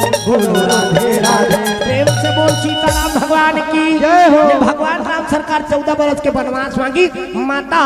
बोलो राधे राधे। प्रेम से बोल सीताराम भगवान की जय हो। भगवान राम सरकार 14 बरस के वनवास मांगी माता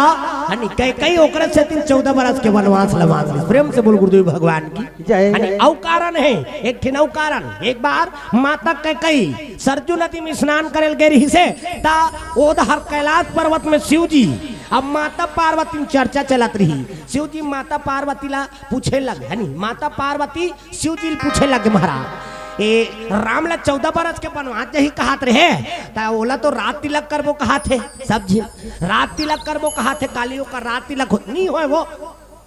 हनी कई ओकरे से 14 बरस के वनवास लगा दी। प्रेम से बोल गुरुदेव भगवान की जय। हनी औ कारण है एक ठिन औ कारण। एक बार माता कई सरजू नदी में स्नान करेल गए रही से ता ओधर कैलाश पर्वत में शिव जी अब माता पार्वती चर्चा चलत रही। शिव जी माता पार्वती ला पूछे लगे हनी माता पार्वती शिव जी पूछे लगे महाराज ए राम ला 14 बरस के वनवास जही कहत रहे ता ओला तो रात तिलक करबो कहा थे। सब जी रात तिलक करबो कहा थे कालियों का रात तिलक नहीं होए वो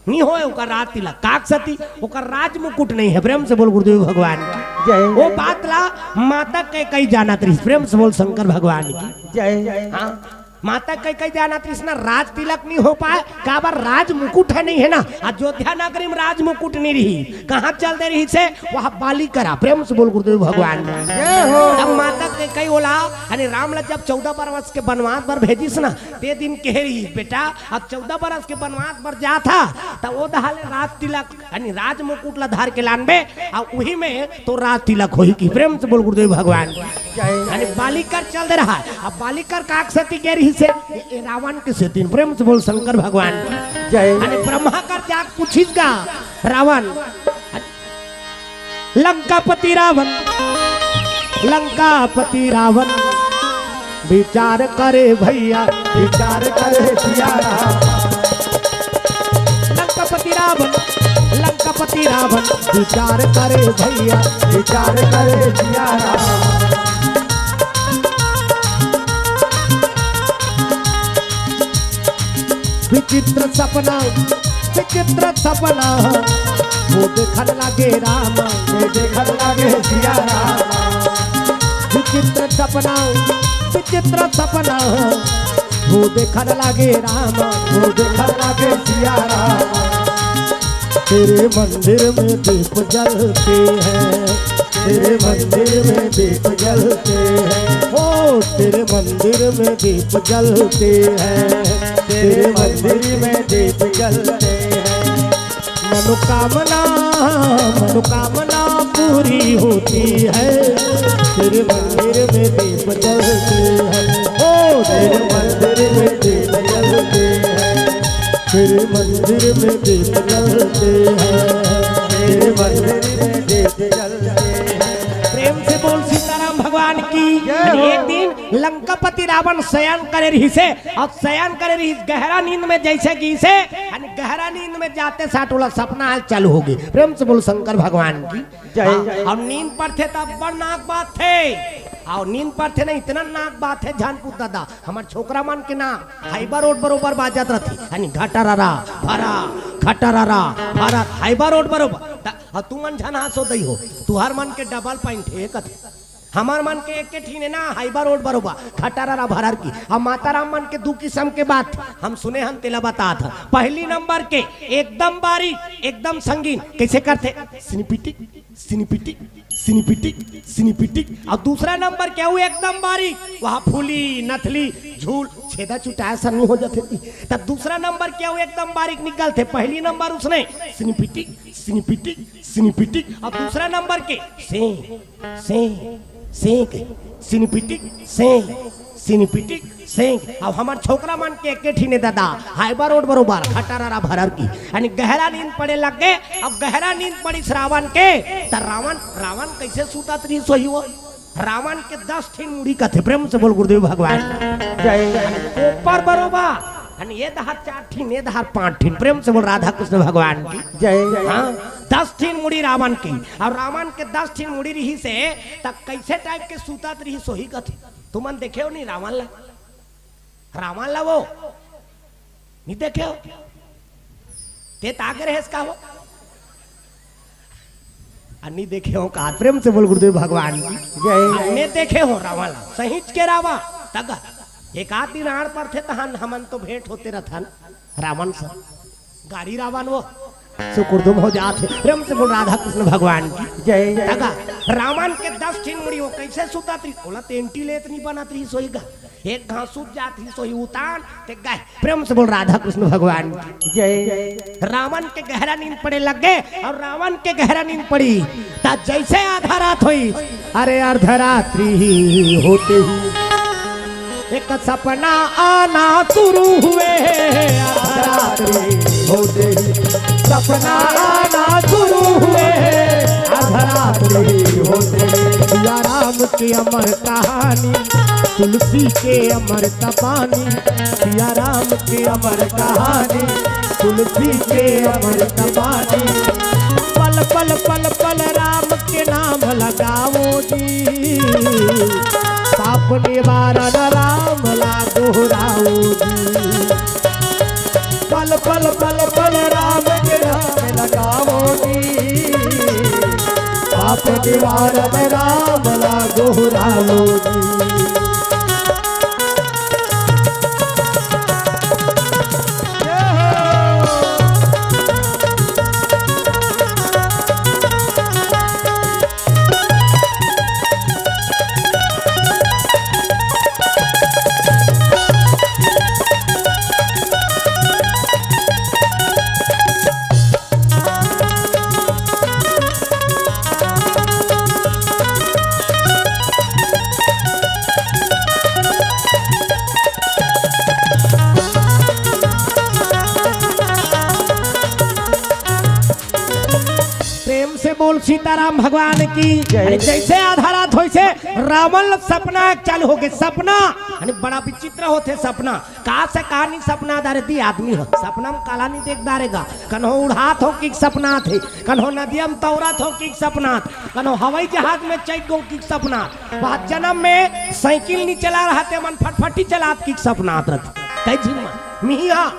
नहीं होए ओकर रात तिलक काक सती ओकर राज मुकुट नहीं है। प्रेम से बोल गुरुदेव भगवान की जय। वो बात ला माता कई जानत रही। प्रेम से बोल शंकर भगवान की जय। हाँ माता कई जाना कृष्णा राज तिलक नहीं हो पाए का बार राज मुकुट है नहीं है ना। अयोध्या नगरी में राज मुकुट नहीं रही कहाँ चल दे रही से वह बाली करा। प्रेम से बोल गुरुदेव भगवान अब माता कई बोला अरे राम ला जब 14 बरस के वनवास पर भेजिस ना ते दिन कह रही बेटा अब 14 बरस के वनवास पर जा था तब वो दहाले राज तिलक यानी राज मुकुट ला धार के लानबे और वही में तो राज तिलक होई की। प्रेम से बोल गुरुदेव भगवान यानी बालिकर चल दे रहा है। अब बालिकर काक सती कह रही से रावण के से तीन। प्रेम से बोल शंकर भगवान जय। ब्रह्मा कर जाग पूछिसगा रावण लंकापति रावण लंकापति रावण विचार करे भैया विचार करे सिया राम। लंकापति रावण लंकापति रावण विचार करे भैया विचार करे सिया राम। विचित्र सपना वो देखन लगे राम वो देखन लगे सिया राम। विचित्र सपना वो देखन लगे राम वो देखन लगे सिया राम। तेरे मंदिर में दीप जलते हैं तेरे मंदिर में दीप जलते हैं। ओ तेरे मंदिर में दीप जलते हैं तेरे मंदिर में दीप जलते हैं। मनोकामना पूरी होती है तेरे मंदिर में दीप जलते हैं। ओ तेरे मंदिर में दीप जलते हैं। तेरे मंदिर में दीप जलते हैं तेरे मंदिर में दीप जलते हैं। प्रेम से बोल सीताराम भगवान की। एक दिन लंकापति रावण शयन करे रही से और शयन करे रही गहरा नींद में जैसे कि इसे गहरा नींद में जाते साथ वाला सपना हाल चालू होगी। प्रेम से बोल शंकर भगवान की जय। और नींद पर थे तब बड़ नाक बात थे और नींद पर थे ना इतना नाक बात है जानपुर दादा हमार छोकरा मन के नाक हाइबर रोड बरोबर बाजत रहती यानी घटरारा भरा खटरारा भरा हाइबर रोड बरोबर तू मन झन हासो दई हो तुहार मन के डबल पॉइंट है कथे हमार मन के एक ठीने ना हाइबर रोड बरोबर खटरारा भरर की और माता राम मन के दो किस्म के बात हम सुने हम तेला बता था। पहली नंबर के एकदम बारीक एकदम संगीन कैसे करते सिनिपिटिक सिनिपिटिक सिनिपिटिक सिनिपिटिक और दूसरा नंबर क्या हुआ एकदम बारीक वहाँ फूली नथली झूल छेदा चुटाया सर नहीं हो जाते तब दूसरा नंबर क्या हुआ एकदम बारीक निकलते। पहली नंबर उसने सिनिपिटिक सिनिपिटिक सिनिपिटिक और दूसरा नंबर के सेंक सिनिपिटिक सिनिपिटिक सेंक अब हमार छोकरा मन के एक ठीने दादा हाइबर रोड बरोबर खटरारा भरर की यानी गहरा नींद पड़े लग गए। अब गहरा नींद पड़ी रावण के तो रावण कैसे सूता रही सोही हो रावण के 10 ठीन मुड़ी का थे। प्रेम से बोल गुरुदेव भगवान ऊपर बरोबर यानी ये दहार 4 ठीन ये दहार 5 ठीन। प्रेम से बोल राधा कृष्ण भगवान की जय। हाँ 10 ठीन मुड़ी रावण की और रावण के 10 ठीन मुड़ी रही से तब कैसे टाइप के सूता रही सोही का थे। तुमन देखे हो नहीं रावण ला वो नहीं देखे हो ते तागे रहे इसका हो नहीं देखे हो कहा। प्रेम से बोल गुरुदेव भगवान की जय। देखे हो रावण ला सहित के रावा तक एक आध दिन आड़ पर थे तहन हमन तो भेंट होते रहथन रावण से गाड़ी रावण वो सुकुर्दुम हो जाते। प्रेम से बोल राधा कृष्ण भगवान की जय। तका रावण के 10 ठीन मुड़ी हो कैसे सुता थी बोला तेंटी लेत नहीं बना थी सोईगा एक घासू जाती सोई उतान ते गए। प्रेम से बोल राधा कृष्ण भगवान की जय। रावण के गहरा नींद पड़े लग गए और रावण के गहरा नींद पड़ी ता जैसे आधा रात हुई, अरे अर्धरात्रि होते ही एक सपना आना शुरू हुए। अर्धरात्रि होते ही सपना आना शुरू हुए। अर्धरात्रि होते ही सिया राम की अमर कहानी, तुलसी के अमर तपानी। सिया राम की अमर कहानी, तुलसी के अमर तपानी। पल पल पल पल राम के नाम लगाओ जी, पाप निवारण राम ला दोहराओ जी। पल पल पल पल राम के नाम लगाओ जी, पाप निवारण राम ला दोहराओ जी। प्रेम से बोल सीताराम भगवान की। अरे जैसे आधा रात हो से रावण सपना चालू हो गए। सपना अरे बड़ा विचित्र होते सपना, कहा से कहानी सपना दारे आदमी हो सपना में काला नहीं देख दारेगा। कन्हो उड़ात हो कि सपना थे, कन्हो नदिया में तौरत हो कि सपना, कन्हो हवाई जहाज में चैक गो कि सपना। बात जन्म में साइकिल नहीं चला रहा थे मन फटफटी चलात की सपना कई झिमा मिया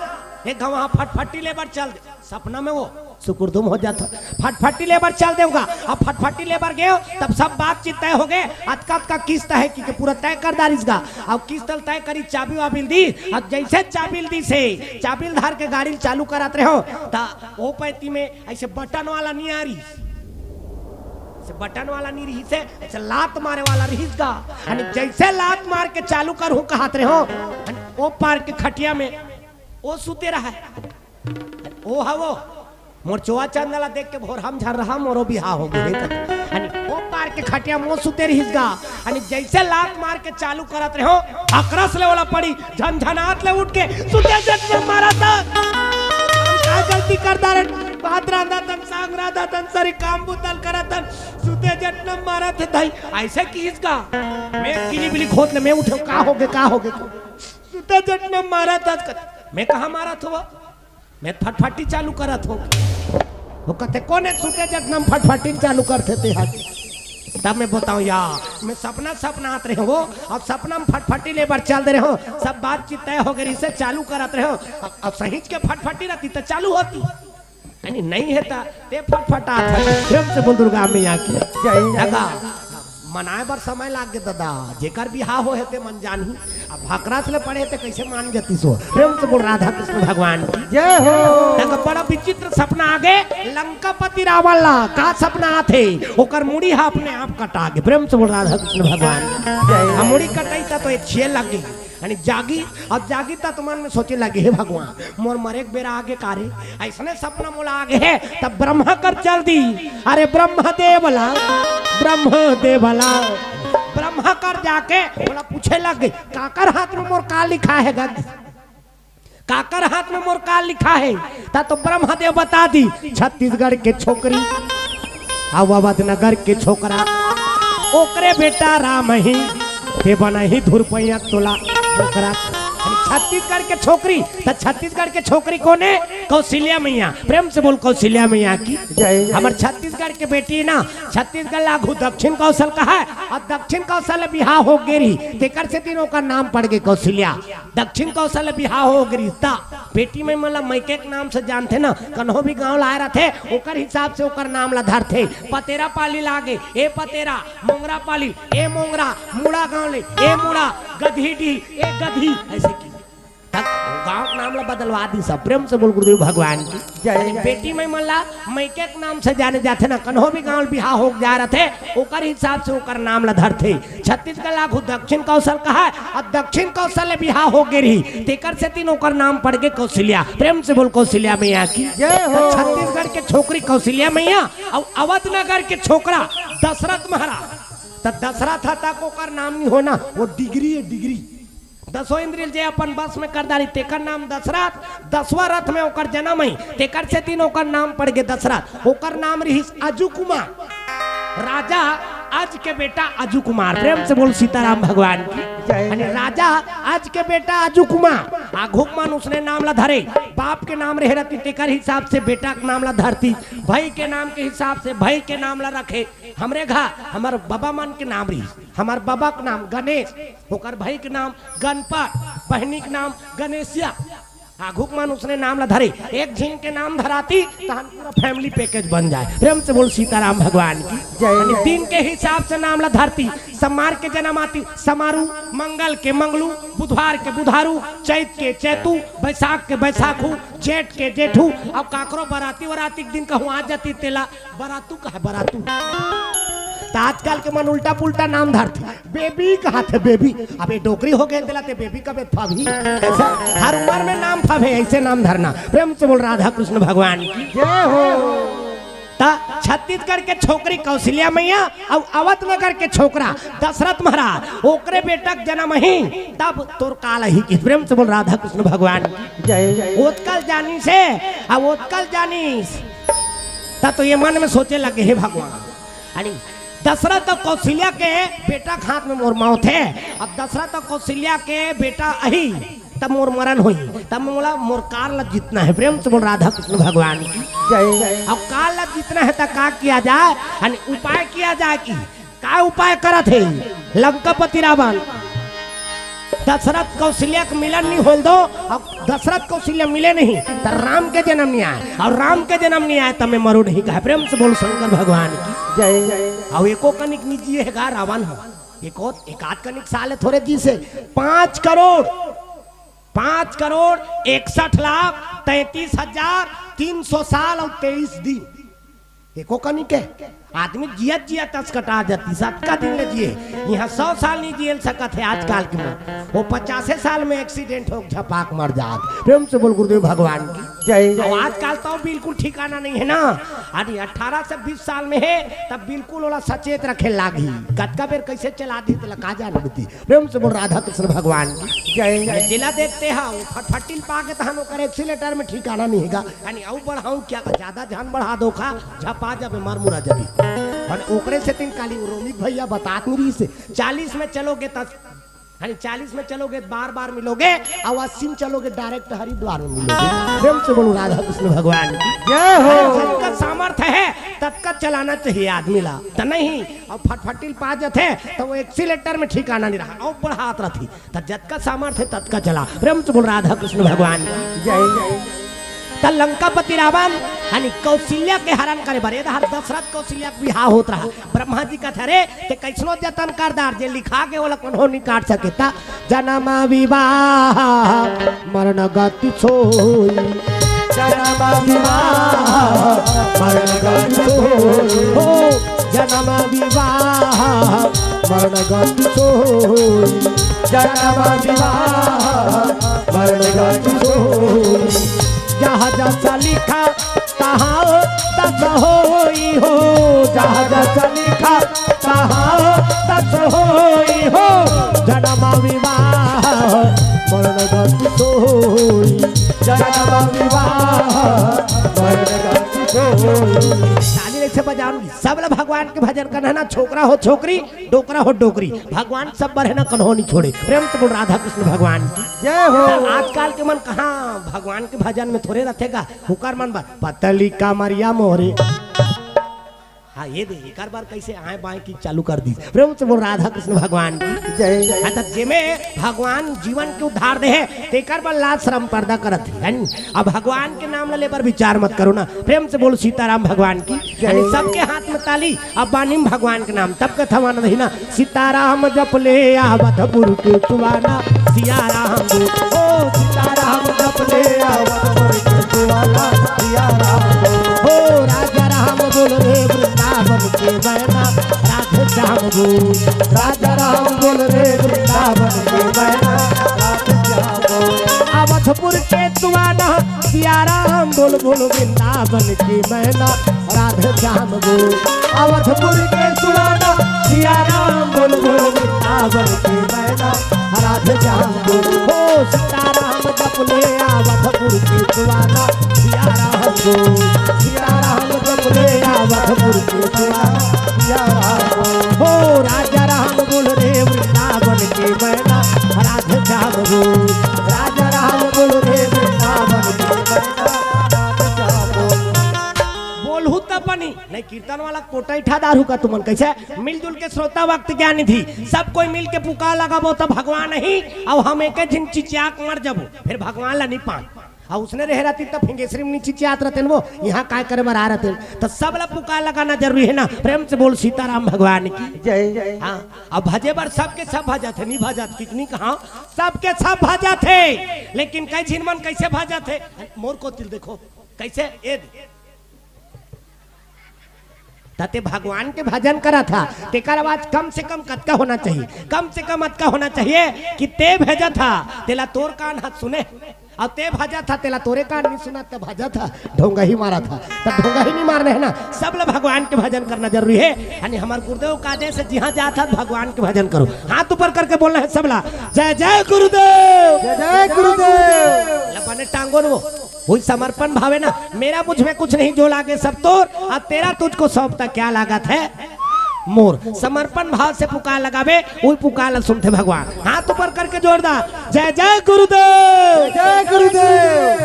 एक वहाँ फटफटी लेबर चल दे सपना में वो सुकुरदुम हो जाता। फटफटी लेबर चल देगा। अब फटफटी लेबर गए तब सब बातचीत तय हो गए। अतकत का किस्त है कि पूरा तय कर दारिसगा। अब किस्त तय करी चाबी वाबिल दी। अब जैसे चाबिल दी से चाबिल धार के गाड़ी चालू कराते रहो ता वो पैती में ऐसे बटन वाला नहीं आ रही, बटन वाला नहीं रही से ऐसे लात मारे वाला रहीगा। जैसे लात मार के चालू करूँ कहते रहो वो पार के खटिया में वो सुते रहा है। ओ हा वो मोर चोआ चंदला देख के भोर हम झर रहा मोरो बिहा हो गए। वो पार के खटिया मो सुते रहीगा। जैसे लात मार के चालू करत रहो अकरस ले वाला पड़ी झनझनात ले उठ के सुते जट में मारा था। का गलती करता रे बात रांधा तन सांग राधा तन सारी काम बुतल करत तन सुते जट में मारा थे भाई ऐसे की इसका मैं किली बिली खोद ले मैं उठे का हो गए सुते जट में मारा था। मैं कहा मारा था मैं फटफटी चालू करा था। वो कहते कौन है सुते जट में फटफटी चालू करते थे हाथ। तब मैं बताऊं यार मैं सपना आते रहे हो अब सपना में फटफटी लेबर चल दे रहे हो सब बातचीत तय हो गई इसे चालू कराते रहे हो। अब सहीज के फटफटी रहती तो चालू होती नहीं है ते फटफटा प्रेम से बोल दुर्गा में यहाँ की मनाए बर समय लाग गए दादा जेकर बिहार हो हेते मन जानी। अब भाकरा से पढ़े थे कैसे मान जाती सो। प्रेम से बोल राधा कृष्ण भगवान की जय हो। बड़ा विचित्र सपना आगे लंकापति रावण ला का सपना थे ओकर मुड़ी हा अपने आप कटा गए। प्रेम से बोल राधा कृष्ण भगवान की मुड़ी कटाई था तो एक छे लग गई जागी। अब जागी तो मन में सोचे लगे हे भगवान मोर मरे एक बेरा आगे कारे ऐसने सपना मोला आगे है। तब ब्रह्मा कर चल दी। अरे ब्रह्मदेवला ब्रह्मा कर जाके बोला पूछे लग गई काकर हाथ में मोर का लिखा है गद काकर हाथ में मोर का लिखा है। ता तो ब्रह्मदेव बता दी छत्तीसगढ़ के छोकरी अवध नगर के छोकरा ओकरे बेटा राम ही ते बना ही धुरपैया तोला छोकरा। छत्तीसगढ़ के छोकरी तो छत्तीसगढ़ के छोकरी कौन है कौशल्या मैया। प्रेम से बोल कौशल्या मैया की हमारे छत्तीसगढ़ के बेटी ना छत्तीसगढ़ लागू दक्षिण कौशल का है और दक्षिण कौशल बिहार हो गेरी तेकर से तीनों का नाम पड़ गए कौशल्या। दक्षिण कौशल बिहार हो गेरी ता बेटी में मतलब मैके के नाम से जानते ना कन्हो भी गाँव लाए रहे ओकर हिसाब से ओकर नाम ला धरते। पतेरा पाली लागे ए पतेरा मोंगरा पाली ए मोंगरा मुड़ा गाँव ले ए मुड़ा गधी डी ए गधी ऐसे की गांव का नाम ला बदलवा दी सब प्रेम से बोल गुरुदेव भगवान की जय। बेटी में मल्ला मैके के नाम से जाने जाते ना कन्हो भी गांव बिहार हो जा रहे थे ओकर हिसाब से ओकर नाम ला धरते छत्तीसगढ़ लागू दक्षिण कौशल कहा और दक्षिण कौशल बिहार हो गए रही तेकर से तीन ओकर नाम पड़ गए कौशल्या प्रेम से बोल कौशल्या मैया की जय हो। छत्तीसगढ़ के छोकरी कौशल्या मैया और अवध नगर के छोकरा दशरथ महाराज तो दशरथ तक ओकर नाम नहीं होना वो डिग्री है डिग्री दसो इंद्रिय जे अपन बस में कर डाली तेकर नाम दशरथ दसवा रथ में ओकर जन्म है तेकर से तीन ओकर नाम पड़ गए दशरथ ओकर नाम रही अजू कुमार राजा आज के बेटा अजू कुमार प्रेम से बोल सीताराम भगवान की जय। राजा आज के बेटा अजू कुमार आघुकमान उसने नाम ला धरे बाप के नाम रहे रहती तेकर हिसाब से बेटा के नाम ला धरती भाई के नाम के हिसाब से भाई के नाम ला रखे हमरे घर हमार बाबा मन के नाम रही हमार बाबा के नाम गणेश ओकर भाई के नाम गणपत बहनी के नाम गणेशिया आघुकमान उसने नाम ला धरे एक झीन के नाम धराती तो हम पूरा फैमिली पैकेज बन जाए प्रेम से बोल सीताराम भगवान की जय। दिन के हिसाब से नाम ला धरती समार के जन्म आती समारू मंगल के मंगलू बुधवार के बुधारू चैत के चैतू बैसाख के बैसाखू जेठ के जेठू अब काकरो बराती वराती के दिन कहूँ आ जाती तेला बरातू कहा बरातू तो आजकल के मन उल्टा पुल्टा नाम धरती बेबी कहा थे बेबी अब ये डोकरी हो गए दिलाते बेबी कबे फभी ऐसा हर उम्र में नाम फबे ऐसे नाम धरना प्रेम से बोल राधा कृष्ण भगवान की जय हो। ता छत्तीसगढ़ के छोकरी कौशल्या मैया और अवध नगर के छोकरा दशरथ महाराज ओकरे बेटा के जन्म ही तब तोर काल ही की प्रेम से बोल राधा कृष्ण भगवान की जय। ओतकल जानी से अब ओतकल जानीस ता तो ये मन में सोचे लगे हे भगवान अरे दशरथ और कौशल्या के बेटा के हाथ में मोर मौत है अब दशरथ और कौशल्या के बेटा अही तब मोर मरण हुई तब मोला मोर काल ला जीतना है प्रेम से बोल राधा कृष्ण भगवान की जय। अब काल ला जीतना है तो का किया जाए यानी उपाय किया जाए कि का उपाय करत है लंकापति रावण दशरथ कौशल्या के मिलन नहीं होल दो अब दशरथ कौशल्या मिले नहीं तो राम के जन्म नहीं आए और राम के जन्म नहीं आए तब मैं मरो नहीं कहा प्रेम से बोल शंकर भगवान की जय। अब एको कनिक निजी है रावण हो एक आध कनिक साल थोड़े जी से 5 करोड़ 61,33,300 साल और 23 दिन एको कनिक है आदमी जियत जियत तस कटा जाती 7 दिन ले जिए यहाँ 100 साल नहीं जियल सकत है आजकल के में वो 50 साल में एक्सीडेंट हो झपाक मर जात प्रेम से बोल गुरुदेव भगवान की जय। और आजकल तो बिल्कुल ठिकाना नहीं है ना अरे 18 से 20 साल में है तब बिल्कुल वाला सचेत रखे लागी कतका बेर कैसे चला दी तो लगा जा नती प्रेम से बोल राधा कृष्ण भगवान की जय। जिला देखते हैं फटफटिल पाके तहन ओकर एक्सीलेटर में ठिकाना नहीं हैगा यानी औ बढ़ाऊं क्या ज्यादा ध्यान बढ़ा दो खा झपा जाबे मार मुरा जाबी और ओकरे से तीन काली रोमिक भैया बतात नहीं से 40 में चलोगे तब यानी 40 में चलोगे बार बार मिलोगे और 80 में चलोगे डायरेक्ट हरिद्वार में मिलोगे प्रेम से बोलो राधा कृष्ण भगवान की जय हो। जिनका सामर्थ्य है तत्का चलाना चाहिए आदमी ला तो नहीं और फटफटिल पा जाते तो वो एक्सीलेटर में ठिकाना नहीं रहा और बढ़ात रही तो जतका सामर्थ्य है तत्का चला प्रेम से बोल राधा कृष्ण भगवान की जय। त लंकापति रावण यानी कौशल्या के हरण करे बरे दशरथ कौशल्या के बिहार होत रहा ब्रह्मा जी का थरे ते कैसनो जतन करदार जे लिखा के ओला कन्हो नहीं काट सके ता जन्म विवाह मरण गति सोई जन्म विवाह मरण गति सोई हो जन्म विवाह मरण गति सोई जन्म विवाह मरण गति सोई जहाँ जैसा लिखा तहाँ तस होई हो जहाँ जैसा लिखा तहाँ तस होई हो जन्म विवाह मरण गति सोई जन्म विवाह मरण गति सोई। ताली ऐसे बजाऊंगी सब लोग भगवान के भजन करना है ना छोकरा हो छोकरी डोकरा हो डोकरी भगवान सब बर है ना कन्हो नहीं छोड़े प्रेम से बोल राधा कृष्ण भगवान की जय हो। आजकल के मन कहाँ भगवान के भजन में थोड़े रहतेगा हुकार मन बार पतली कामरिया मोरे हाँ ये दे एक बार कैसे आए बाएं की चालू कर दी प्रेम से बोल राधा कृष्ण भगवान की जय। तब जेमे भगवान जीवन के उद्धार दे है तेकर पर लाज शर्म पर्दा करत है अब भगवान के नाम ले पर विचार मत करो ना प्रेम से बोल सीताराम भगवान की यानी सबके हाथ में ताली अब बानिम भगवान के नाम तब के थमाना नहीं ना सीताराम जप ले आवत गुरु के तुवाना सिया राम ओ सीताराम अवधपुर के सुवाना सिया राम बोल। हो राजा राम बोल रे वृंदावन के मैना राधे श्याम बोल। राजा राम बोल रे वृंदावन के मैना राधे श्याम बोल। अवधपुर के सुवाना सिया राम बोल बोल वृंदावन की मैना राधे श्याम बोल। अवधपुर के सुवाना सिया राम बोल बोल वृंदावन के मैना राधे श्याम बोल। हो सीताराम जप ले अवधपुर के सुवाना सिया राम बोल। सिया राम जप ले अवधपुर के सुवाना सिया राम बोल। हो राजा राम बोल रे वृंदावन के मैना राधे श्याम बोल। राजा राम बोल रे वृंदावन के मैना राधे श्याम बोल। बोलहू तब बनी नहीं कीर्तन वाला कोटा ठा दारू का तुमन कैसे मिलजुल के श्रोता वक्त ज्ञानी थी सब कोई मिल के पुकार लगाबो तो भगवान ही अब हम एक दिन चिचियाक मर जबो फिर भगवान ला नहीं पान और उसने रह रहती तब फिंगेश्वरी में चिचियात रहते वो यहाँ काय करे मर आ रहते तो सब ला पुकार लगाना जरूरी है ना प्रेम से बोल सीताराम भगवान की जय जय। हाँ अब भजे बार सबके सब भजा थे नहीं भजा कितनी कहा सबके सब भजा थे लेकिन कई झिनमन कैसे भजा थे मोर को तिल देखो कैसे ए तते भगवान के भजन करा था तेकर आवाज कम से कम कतका होना चाहिए कम से कम अतका होना चाहिए कि ते भेजा था तेला तोर कान हाथ सुने और ते भजा था तेला तोरे कान नहीं सुना तब भजा था ढोंगा ही मारा था तब ढोंगा ही नहीं मारने है ना सब लोग भगवान के भजन करना जरूरी है यानी हमारे गुरुदेव का आदेश है जहाँ जाता भगवान के भजन करो हाथ ऊपर करके बोलना है सबला जय जय गुरुदेव जय जय गुरुदेव। अपने टांगो वो वही समर्पण भावे ना मेरा मुझ में कुछ नहीं जो लागे सब तोर और तेरा तुझको सौंपता क्या लागत है मोर समर्पण भाव से पुकार लगावे वही पुकार सुनते भगवान हाथ ऊपर करके जोरदार जय जय गुरुदेव जय गुरुदेव।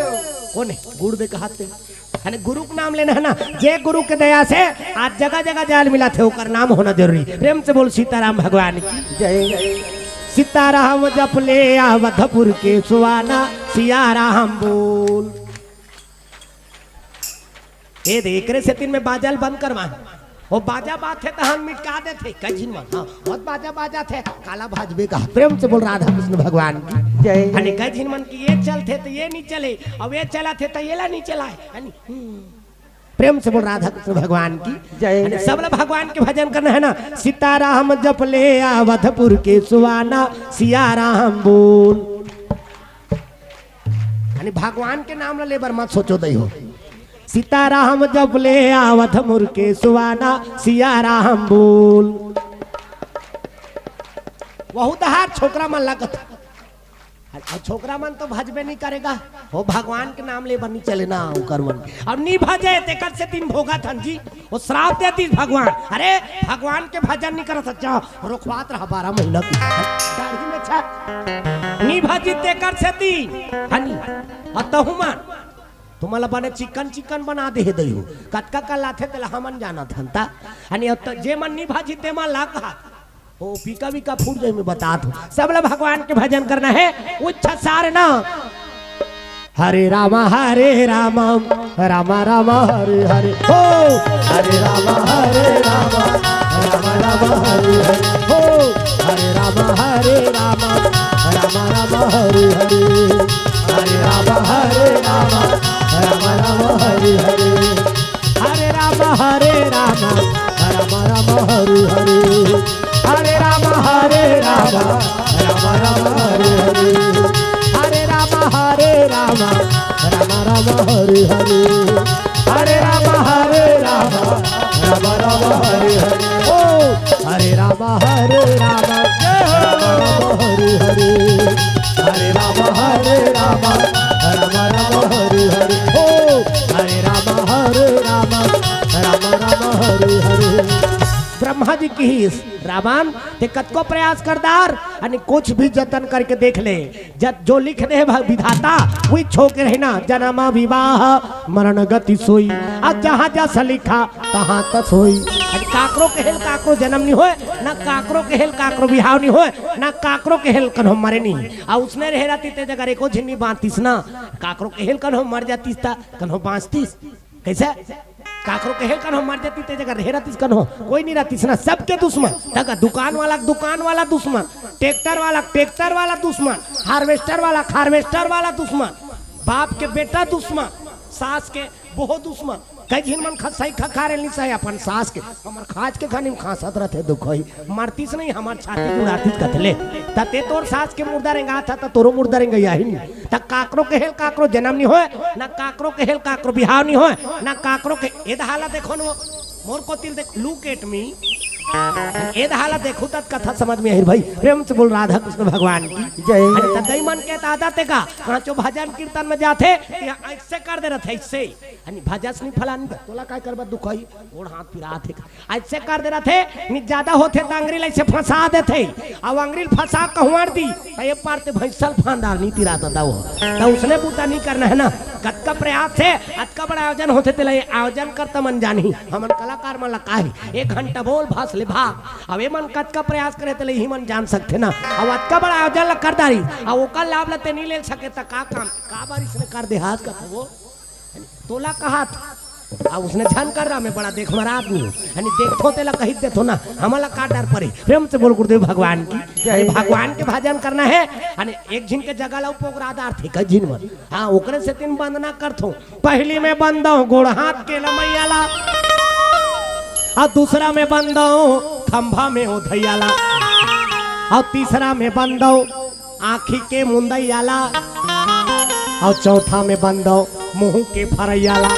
कौन है गुरुदेव का हाथ यानी गुरु का नाम लेना है ना जय गुरु के दया से आज जगह जगह जाल मिला थे ओकर नाम होना जरूरी प्रेम से बोल सीताराम भगवान की जय। सीताराम जप ले अवधपुर के सुवाना सिया राम बोल। ये देख रहे से तीन में बाजल बंद करवा वो बाजा बात है तो हम मिटका देते कई झिन हाँ बहुत बाजा बाजा थे काला भाजबे का प्रेम से बोल राधा कृष्ण भगवान की जय। यानी कई झिन मन की ये चलते तो ये नहीं चले अब ये चला थे तो ये ला नहीं चला है प्रेम से बोल राधा कृष्ण भगवान की जय। सब लोग भगवान के भजन करना है ना सीताराम जप ले अवधपुर के सुवाना सिया राम बोल यानी भगवान के नाम ले बर मत सोचो दई हो सीताराम जप ले अवधपुर के सुवाना सिया राम बोल। बहुत हाथ छोकरा मन लगत छोकरा मन तो भजबे नहीं करेगा वो भगवान के नाम ले बनी चले ना ओकर मन अब नहीं भजे तेकर से तीन भोगा थन जी वो श्राप देती भगवान अरे भगवान के भजन नहीं करत अच्छा रोकवात रहा 12 महीना की दाढ़ी में छा नहीं भजी तेकर से तीन हनी अतहु मान तुम्हाला बने चिकन चिकन बना दे दई हो कतका का लाथे तेला हमन जाना थनता आणि जे मन नहीं भाजी ते मन ला कहा ओ पीका बीका फूट जाए मैं बता दूं सब लोग भगवान के भजन करना है उच्च सार ना हरे राम राम राम राम हरे हरे हो हरे राम राम राम हरे हरे हो हरे राम राम राम हरे हरे हरे राम राम राम हरे हरे हरे राम राम राम हरे हरे हरे राम राम राम हरे हरे हरे राम राम राम हरे हरे हरे राम राम राम हरे हरे ओ हरे राम राम हरे हरे हरे राम राम राम हरे हरे ओ हरे राम राम हरे हरे ब्रह्मा जी की रावण ते कतको प्रयास करदार आणि कुछ भी जतन करके देख ले जो लिख दे विधाता वही छोके रहना जन्म विवाह मरण गति सोई अब जहाँ जैसा लिखा तहाँ तक होई काकरो के हेल काकरो जन्म नहीं होए ना काकरो के हेल काकरो बिहाव नहीं होए ना काकरो के हेल कन्हो मरे नहीं आ उसने रह जाती ते जगह एको झिन्नी बांतीस ना काकरो के हेल कन्हो मर जातीस ता कन्हो बांचतीस कैसे काकरो के हेल कन्हो मर जाती ते जगह रह जातीस कन्हो कोई नहीं रहतीस ना सबके दुश्मन तक दुकान वाला दुश्मन ट्रैक्टर वाला दुश्मन हार्वेस्टर वाला दुश्मन बाप के बेटा दुश्मन, सास के बहुत दुश्मन। कई झिन मन खसाई खखारे नहीं सहे अपन सास के हमर खाज के खानी में खासत रहते दुखई मारतीस नहीं हमार छाती उड़ातीस कतले तते तोर सास के मुर्दा रेंगा था त तोरो मुर्दा रेंगा यही नहीं त काकरो के हेल काकरो जन्म नहीं होए ना काकरो के हेल काकरो बिहाव नहीं होए ना काकरो के एद हालत देखो न मोर को तिल देख लुक एट मी एद हालत देखो तत कथा समझ में आई भाई प्रेम से बोल राधा कृष्ण भगवान की जय तदई मन के दादा ते का कांचो भजन कीर्तन में जाते ऐसे कर दे रहे ऐसे अनि भजस नहीं फलानी तोला काय करबा दुखई ओड़ हाथ पिरा थे ऐसे कर दे रहे नि ज्यादा होते त अंग्रेल ऐसे फंसा देते अब अंग्रेल फंसा कहवार दी त ये पारते भैंसल फांदार नीति रात दाओ त उसने बूता नहीं करना है ना कत का प्रयास है अत का बड़ा आयोजन होते ते आयोजन करता मन जानी हमन कलाकार मन लकाही 1 घंटा बोल भास ले भाग अब ये मन कत का प्रयास करे ते ही मन जान सकते ना अब अत का बड़ा आयोजन कर दारी अब ओका लाभ लेते नहीं ले सके त का काम का बारिश ने कर दे हाथ का वो तोला कहा अब उसने झन कर रहा मैं बड़ा देख मरा आदमी यानी देखो तेला कही देथो ना हमला का डर पड़े प्रेम से बोल गुरुदेव भगवान की भगवान के भजन करना है यानी एक झिन के जगह ला पोगरादार थे कई झिन मन हां ओकरे से तीन वंदना करथो पहली में बंदो गोड़ हाथ के लमैयाला और दूसरा में बंदो खंभा में ओधैयाला और तीसरा में बंदो आँखी के मुंदैयाला और चौथा में बंदो मुंह के फरैयाला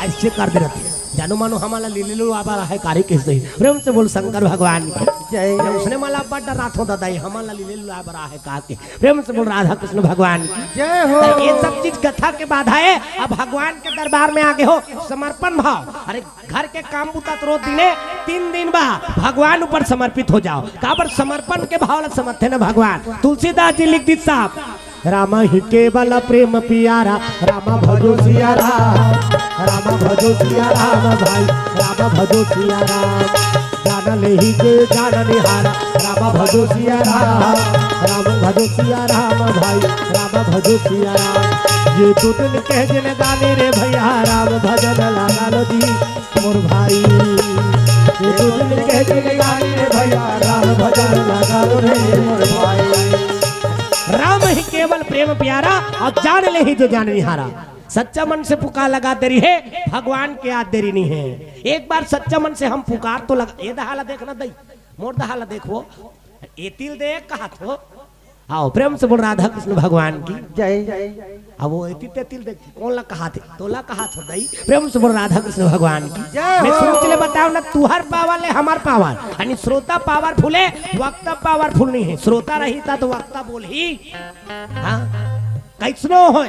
ऐसे कर दे रहे जानो मानो हमारा लीलू आबा है कार्य कैसे प्रेम से बोल शंकर भगवान की जय उसने माला बड़ा रात होता दाई हमारा लीलू आबा है का के प्रेम से बोल राधा कृष्ण भगवान की जय हो ये सब चीज कथा के बाधा है अब भगवान के दरबार में आगे हो समर्पण भाव अरे घर के काम बुता तो दिने 3 दिन बाद भगवान ऊपर समर्पित हो जाओ काबर समर्पण के भाव ला समझते ना भगवान तुलसीदास जी लिख दी साहब राम ही केवल प्रेम पियारा राम भजो सिया राम भजो सिया राम भाई राम भजो सिया राम जान ले ही जे जान निहारा राम भजो सिया राम भजो सिया राम भाई राम भजो सिया राम ये तो दिन कह जन गाने रे भैया राम भजन लगा लो जी मोर भाई ये तो दिन कह जन गाने रे भैया राम भजन लगा लो रे मोर भाई राम ही केवल प्रेम प्यारा और जान ले ही जो जान निहारा सच्चा मन से पुकार लगा देरी है भगवान के याद देरी नहीं है एक बार सच्चा मन से हम पुकार तो लगा ये दहाला देखना दई मोर दहाला देखो ये तिल दे कहा तो आओ प्रेम से बोल राधा कृष्ण भगवान की जय अब वो इतने तिल देख कौन ला कहा थे तोला कहा था दई प्रेम से बोल राधा कृष्ण भगवान की मैं सोच ले बताओ ना तुहर पावर ले हमार पावर यानी श्रोता पावरफुल है वक्ता पावरफुल नहीं है श्रोता रही था तो वक्ता बोल ही हाँ कैसनो हो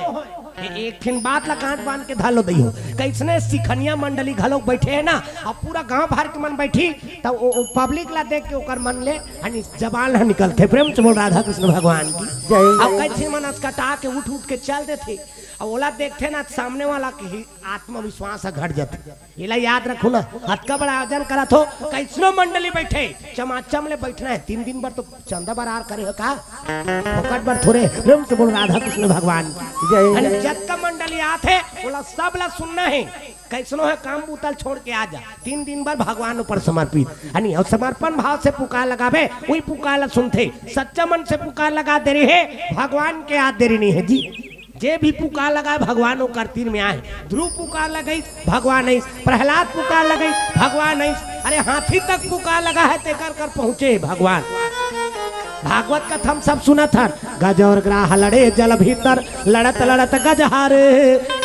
एक फिन बात ला गांठ बांध के धालो दई हो कैसने सिखनिया मंडली घलोक बैठे है ना अब पूरा गांव भर के मन बैठी तब पब्लिक ला देख के ओकर मन ले यानी जबान ला निकलते प्रेम से बोल राधा कृष्ण भगवान की अब कैसे मन कटा के उठ के चल देते अब ओला देखते ना सामने वाला की आत्मविश्वास घट जाते ये याद रखो ना हद का बड़ा आयोजन करा तो कैसनो मंडली बैठे चमाचम ले बैठना है 3 दिन भर तो चंदा बरार करे हो का फोकट भर थोड़े प्रेम से बोल राधा कृष्ण भगवान जय जग का मंडली आते बोला सब ला सुनना है कैसनो है काम बुतल छोड़ के आ जा 3 दिन भर भगवान ऊपर समर्पित यानी और समर्पण भाव से पुकार लगावे वही पुकार ला सुनते सच्चा मन से पुकार लगा दे रही है भगवान के याद दे रही नहीं है जी जे भी पुकार लगाए भगवान कर तीर में आए ध्रुव पुकार लगाई भगवान नहीं प्रहलाद पुकार लगाई भगवान नहीं अरे हाथी तक पुकार लगा है ते कर पहुंचे भगवान भागवत कथा हम सब सुना था गज और ग्राह लड़े जल भीतर लड़त लड़त गज हारे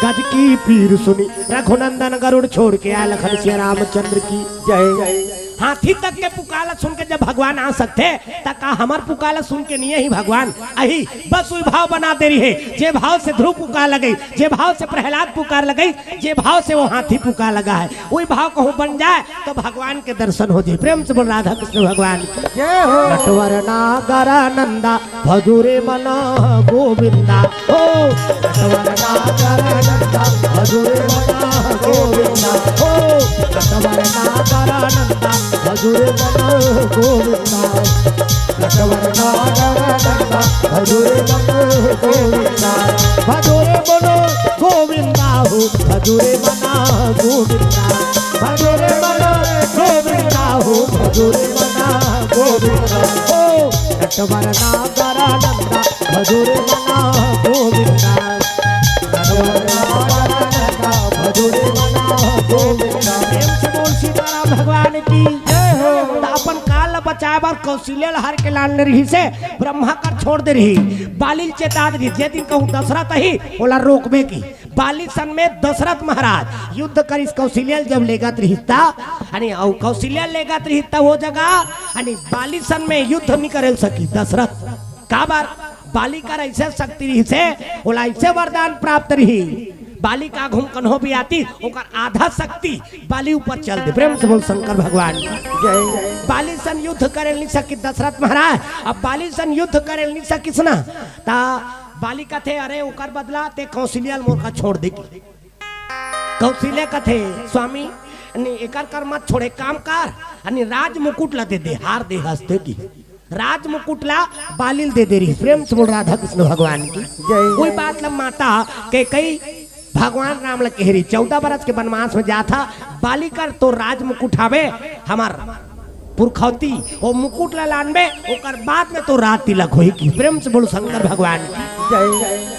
गज की पीर सुनी रघुनंदन गरुड़ छोड़ के आए लखन श्री रामचंद्र की जय हाथी तक के पुकाला सुन के जब भगवान आ सकते तक हमार पुकाला सुन के नहीं ही भगवान अही बस वही भाव बना दे रही है जे भाव से ध्रुव पुकार लगी जे भाव से प्रहलाद पुकार लगी जे भाव से वो हाथी पुकार लगा है वही भाव कहूँ बन जाए तो भगवान के दर्शन हो जाए प्रेम से बोल राधा कृष्ण भगवान जय हो नटवर नागर नंदा भजूरे मना गोविंदा ओ नटवर नागर नंदा भजूरे मना गोविंदा ओ नटवर नागर नंदा भजूरे मनो गोविंदा नटवर नागर नंदा भजूरे मनो गोविंदा भजूरे मनो गोविंदा हो भजूरे मना गोविंदा भजूरे मनो गोविंदा हो भजूरे मना गोविंदा ओ नटवर नागर नंदा भजूरे मना गोविंदा बचाए बार कौशल्या लहर के लाने रही से ब्रह्मा कर छोड़ दे रही बालिल चेता दे जे दिन कहूँ दशरथ ही बोला रोकबे की बाली सन में दशरथ महाराज युद्ध कर इस कौशल्या जब लेगत रहीता आणि कौशल्या लेगत रहीता वो जगह आणि बाली सन में युद्ध नहीं करे सकी दशरथ का बार बाली कर ऐसे शक्ति रही से बोला ऐसे वरदान प्राप्त रही बाली का घूम कन्हो भी आती ओकर आधा शक्ति बाली ऊपर चल दे प्रेम से बोल शंकर भगवान जय बाली सन युद्ध करे नहीं सकी दशरथ महाराज अब बाली सन युद्ध करे नहीं सकिस ना ता बाली का थे अरे ओकर बदला ते कौशल्या मोर का छोड़ देगी कौशल्या का थे स्वामी एकर कर मत छोड़े काम कर अनि राज मुकुट ला दे हार दे हस्ते की राज मुकुटला बालिल दे दे रही प्रेम से बोल राधा कृष्ण भगवान की जय कोई बात ला माता के कई भगवान राम ला कह रही 14 बरस के वनवास में जा था बाली कर तो राज मुकुट हवे हमार पुरखौती वो मुकुट ला लानबे ओकर बाद में तो रात तिलक होई की प्रेम से बोल शंकर भगवान की जय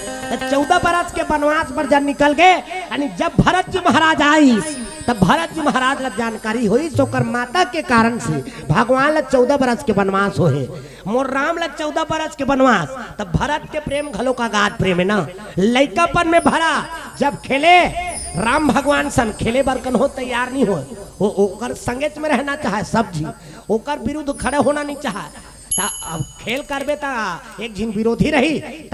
14 बरस के वनवास पर जब निकल गए यानी जब भरत जी महाराज आई तब भरत जी महाराज ला जानकारी हुई सोकर माता के कारण से भगवान ला 14 बरस के वनवास हो है मोर राम ला 14 बरस के वनवास तब भरत के प्रेम घलो का गाढ़ प्रेम है ना लइकापन में भरा जब खेले राम भगवान सन खेले बरकन हो तैयार नहीं हो वो ओकर संगेच में रहना चाहे सब जी ओकर विरुद्ध खड़े होना नहीं चाहे अब खेल करबे ता एक जिन विरोधी रही तब